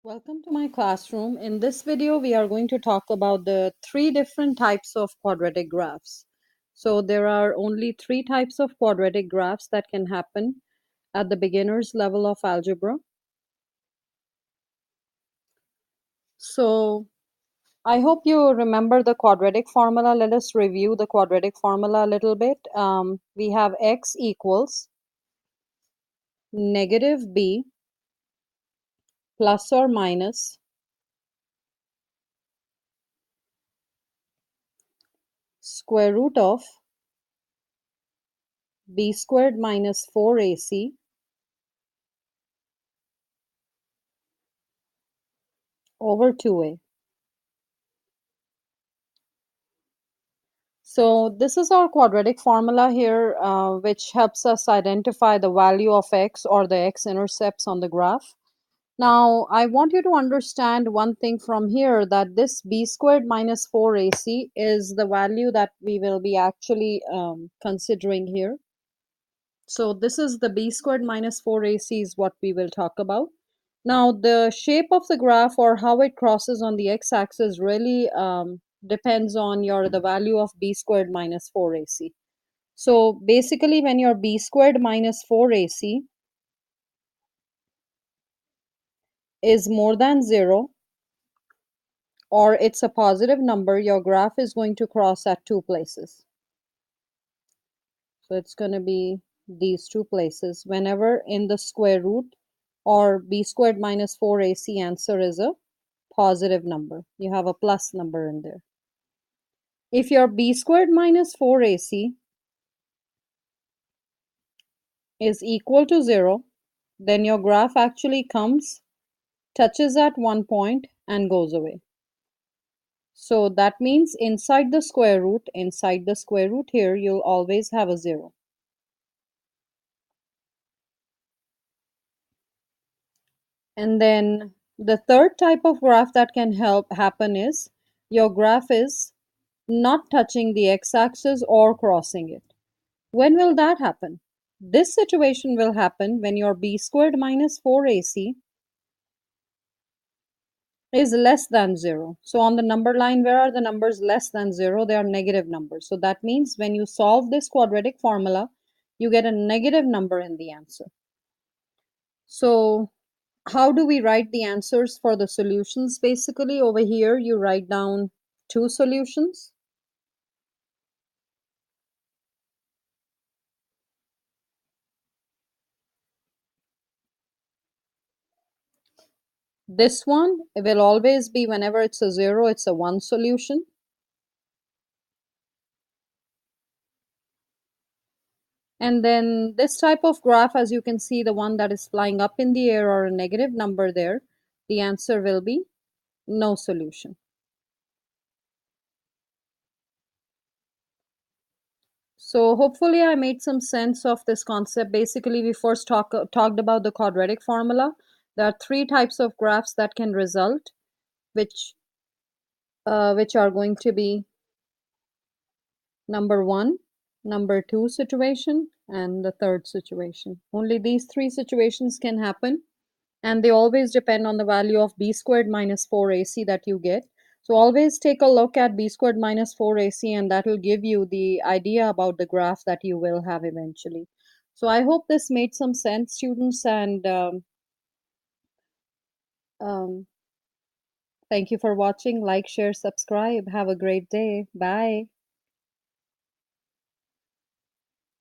Welcome to my classroom. In this video, we are going to talk about the three different types of quadratic graphs. So there are only three types of quadratic graphs that can happen at the beginner's level of algebra. So I hope you remember the quadratic formula. Let us review the quadratic formula a little bit. We have x equals negative b plus or minus square root of b squared minus 4ac over 2a. So this is our quadratic formula here, which helps us identify the value of x or the x-intercepts on the graph. Now, I want you to understand one thing from here, that this b squared minus 4ac is the value that we will be actually considering here. So this is the b squared minus 4ac is what we will talk about. Now, the shape of the graph or how it crosses on the x-axis really depends on the value of b squared minus 4ac. So basically, when your b squared minus 4ac is more than 0 or it's a positive number, your graph is going to cross at two places. So it's going to be these two places. Whenever in the square root or b squared minus 4ac answer is a positive number, you have a plus number in there. If your b squared minus 4ac is equal to 0, then your graph actually comes, touches at one point, and goes away. So that means inside the square root here, you'll always have a 0. And then the third type of graph that can happen is your graph is not touching the x-axis or crossing it. When will that happen? This situation will happen when your b squared minus 4ac is less than 0. So on the number line, where are the numbers less than 0? They are negative numbers. So that means when you solve this quadratic formula, you get a negative number in the answer. So how do we write the answers for the solutions? Basically, over here, you write down two solutions. This one will always be, whenever it's a 0, it's a 1 solution. And then this type of graph, as you can see, the one that is flying up in the air or a negative number there, the answer will be no solution. So hopefully I made some sense of this concept. Basically, we first talked about the quadratic formula. There are three types of graphs that can result, which are going to be number 1, number 2 situation, and the third situation. Only these three situations can happen, and they always depend on the value of b squared minus 4ac that you get. So always take a look at b squared minus 4ac, and that will give you the idea about the graph that you will have eventually. So I hope this made some sense, students, and um, thank you for watching. Like, share, subscribe. Have a great day. Bye.